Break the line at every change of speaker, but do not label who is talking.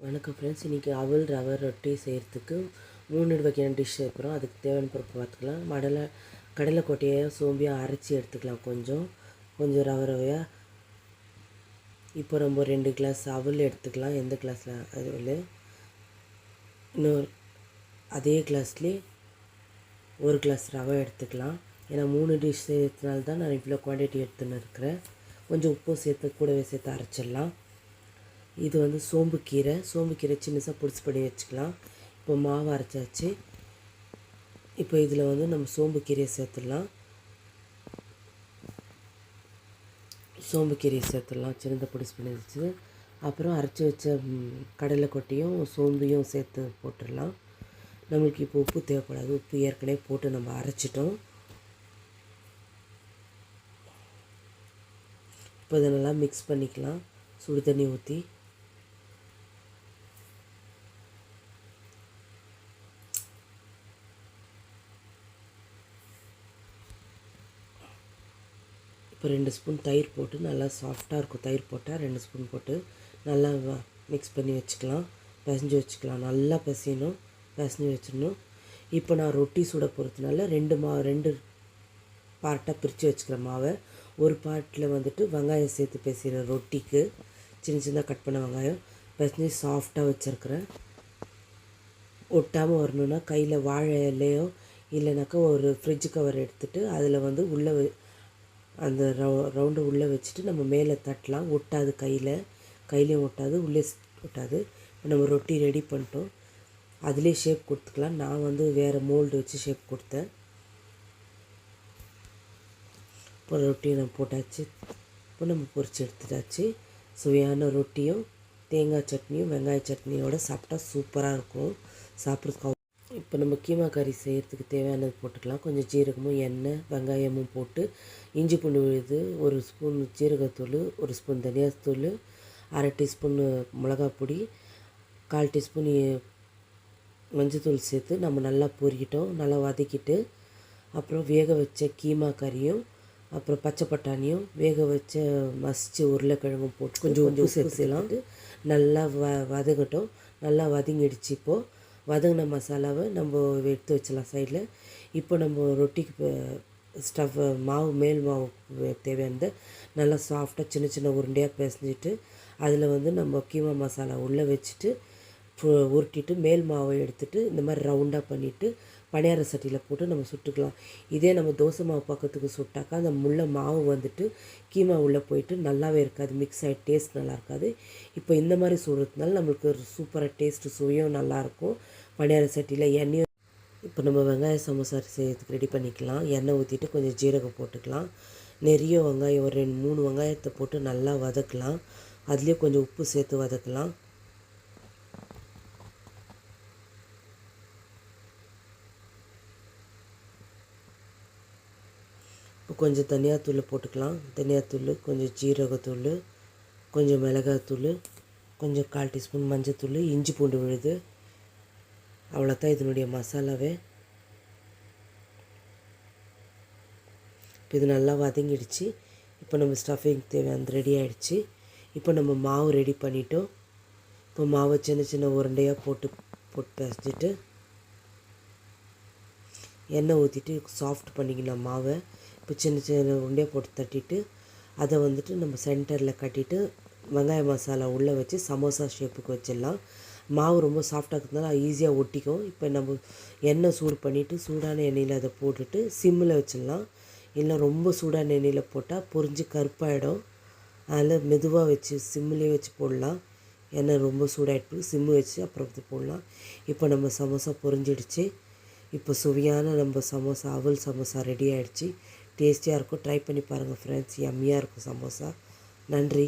வணக்கம் ஃப்ரெண்ட்ஸ், இன்றைக்கி அவல் ரவை ரொட்டி செய்கிறதுக்கு 3 வகையான டிஷ் சேர்க்குறோம். அதுக்கு தேவையான பொருட்கள் பார்த்துக்கலாம். கடலை கொட்டையை சோம்பியாக அரைச்சி எடுத்துக்கலாம். கொஞ்சம் ரவையாக. இப்போ நம்ம 2 கிளாஸ் அவல் எடுத்துக்கலாம். எந்த கிளாஸில் அவல், இன்னொரு அதே கிளாஸ்லேயே 1 கிளாஸ் ரவை எடுத்துக்கலாம். ஏன்னா 3 டிஷ் செய்யறதுனால தான் நான் இவ்வளோ குவான்டிட்டி எடுத்துன்னு இருக்கிறேன். கொஞ்சம் உப்பும் சேர்த்து கூடவே சேர்த்து அரைச்சிடலாம். இது வந்து சோம்பு கீரை சின்னதாக பொடிச்சு பண்ணி வச்சுக்கலாம். இப்போ மாவு அரைச்சாச்சு. இப்போ இதில் வந்து நம்ம சோம்பு கீரையை சேர்த்துடலாம். சின்னதாக பொடிச்சு பண்ணி வச்சு அப்புறம் அரைச்சி வச்ச கடலை கொட்டையும் சோம்பையும் சேர்த்து போட்டுடலாம். நம்மளுக்கு இப்போ உப்பு தேவைப்படாது. உப்பு ஏற்கனவே போட்டு நம்ம அரைச்சிட்டோம். இப்போ இதை நல்லா மிக்ஸ் பண்ணிக்கலாம். சுடு தண்ணி ஊற்றி இப்போ 2 ஸ்பூன் தயிர் போட்டு நல்லா சாஃப்டாக இருக்கும். தயிர் போட்டால் 2 ஸ்பூன் போட்டு நல்லா மிக்ஸ் பண்ணி வச்சுக்கலாம். பிசைஞ்சு வச்சுக்கலாம். நல்லா பிசைஞ்சு வச்சிடணும். இப்போ நான் ரொட்டி சுட போகிறதுனால 2 பார்ட்டாக பிரித்து வச்சுக்கிறேன் மாவை. ஒரு பார்ட்டில் வந்துட்டு வெங்காயம் சேர்த்து பேசுகிறேன். ரொட்டிக்கு சின்னதாக கட் பண்ண வெங்காயம் பிசைஞ்சு சாஃப்டாக வச்சுருக்கிறேன். ஒட்டாமல் வரணுன்னா கையில் வாழை இலையோ இல்லைனாக்கா ஒரு ஃப்ரிட்ஜ் கவர் எடுத்துகிட்டு அதில் வந்து உள்ளே அந்த ரவுண்டு உள்ளே வச்சுட்டு நம்ம மேலே தட்டலாம். ஒட்டாது, கையிலையும் ஒட்டாது, உள்ளே ஒட்டாது. இப்போ நம்ம ரொட்டி ரெடி பண்ணிட்டோம். அதிலே ஷேப் கொடுத்துக்கலாம். நான் வந்து வேறு மோல்டு வச்சு ஷேப் கொடுத்தேன். இப்போ ரொட்டியை நம்ம போட்டாச்சு. இப்போ நம்ம பொரிச்சு எடுத்துட்டாச்சு. சுவையான ரொட்டியும் தேங்காய் சட்னியும் வெங்காய சட்னியோடு சாப்பிட்டா சூப்பராக இருக்கும் சாப்பிட்றதுக்கு. இப்போ நம்ம கீமா கறி செய்கிறதுக்கு தேவையானது போட்டுக்கலாம். கொஞ்சம் ஜீரகமும் எண்ணெய் வெங்காயமும் போட்டு இஞ்சி பூண்டு விழுது, 1 ஸ்பூன் ஜீரகத்தூள், 1 ஸ்பூன் தனியாத்தூள், 1/2 டீஸ்பூன் மிளகாப்பொடி, 1/4 டீஸ்பூன் மஞ்சத்தூள் சேர்த்து நம்ம நல்லா பொரிக்கிட்டோம். நல்லா வதக்கிட்டு அப்புறம் வேக வச்ச கீமா கறியும் அப்புறம் பச்சை பட்டாணியும் வேக வச்ச மசிச்சு உருளைக்கிழங்கும் போட்டு கொஞ்சம் உப்பு சேர்த்துக்கலாம். நல்லா வதங்கட்டும். நல்லா வதங்கிடுச்சு. இப்போது வதங்கின மசாலாவை நம்ம எடுத்து வச்சலாம் சைடில். இப்போ நம்ம ரொட்டிக்கு மேல் மாவு தேவையானது நல்லா சாஃப்டாக சின்ன உருண்டையாக பிசைஞ்சிட்டு அதில் வந்து நம்ம கீமா மசாலா உள்ளே வச்சுட்டு உருட்டிட்டு மேல் மாவை எடுத்துகிட்டு இந்த மாதிரி ரவுண்டாக பண்ணிவிட்டு பணியார சட்டியில் போட்டு நம்ம சுட்டுக்கலாம். இதே நம்ம தோசை மாவு பக்கத்துக்கு சுட்டாக்கா அந்த மாவு வந்துட்டு கீமா உள்ளே போயிட்டு நல்லாவே இருக்காது. மிக்ஸ் ஆகி டேஸ்ட் நல்லா இருக்காது. இப்போ இந்த மாதிரி சுடுறதுனால நம்மளுக்கு ஒரு சூப்பராக டேஸ்ட்டு சுவையும் நல்லாயிருக்கும். பணியார சட்டியில் எண்ணெயும் இப்போ நம்ம வெங்காய சமோசா செய்யறதுக்கு ரெடி பண்ணிக்கலாம். எண்ணெய் ஊற்றிட்டு கொஞ்சம் ஜீரகம் போட்டுக்கலாம். நிறைய வெங்காயம் ஒரு 2-3 வெங்காயத்தை போட்டு நல்லா வதக்கலாம். அதுலேயே கொஞ்சம் உப்பு சேர்த்து வதக்கலாம். இப்போ கொஞ்சம் தனியாத்தூள் போட்டுக்கலாம். தனியாத்தூள், கொஞ்சம் ஜீரகத்தூள், கொஞ்சம் மிளகாத்தூள், கொஞ்சம் 1/4 டீஸ்பூன் மஞ்சத்தூள், இஞ்சி பூண்டு விழுது. அவ்வளோதான் இதனுடைய மசாலாவே. இப்போ இது நல்லா வதங்கிடுச்சு. இப்போ நம்ம ஸ்டஃபிங் தேவையான ரெடி ஆகிடுச்சு. இப்போ நம்ம மாவு ரெடி பண்ணிட்டோம். இப்போ மாவை சின்ன உருண்டையாக போட்டு பிசைஞ்சிட்டு எண்ணெய் ஊற்றிட்டு சாஃப்ட் பண்ணிக்கணும் மாவை. இப்போ சின்ன உருண்டையாக போட்டு தட்டிட்டு அதை வந்துட்டு நம்ம சென்டரில் கட்டிட்டு வெங்காய மசாலா உள்ளே வச்சு சமோசா ஷேப்புக்கு வச்சிடலாம். மாவு ரொம்ப சாஃப்டாக இருக்கிறதுனால ஈஸியாக ஒட்டிக்கும். இப்போ நம்ம எண்ணெய் சூடு பண்ணிவிட்டு சூடான எண்ணெயில் அதை போட்டுட்டு சிம்மில் வச்சிடலாம். இல்லை ரொம்ப சூடான எண்ணெயில் போட்டால் பொரிஞ்சு கருப்பாயிடும். அதில் மெதுவாக வச்சு சிம்மிலே வச்சு போடலாம். எண்ணெய் ரொம்ப சூடாகிட்டு சிம்மு வச்சு அப்புறம் போடலாம். இப்போ நம்ம சமோசா பொரிஞ்சிடுச்சு. இப்போ சுவையான நம்ம அவல் சமோசா ரெடி ஆகிடுச்சு. டேஸ்டியாக இருக்கும். ட்ரை பண்ணி பாருங்கள் ஃப்ரெண்ட்ஸ். யம்மியாக இருக்கும் சமோசா. நன்றி.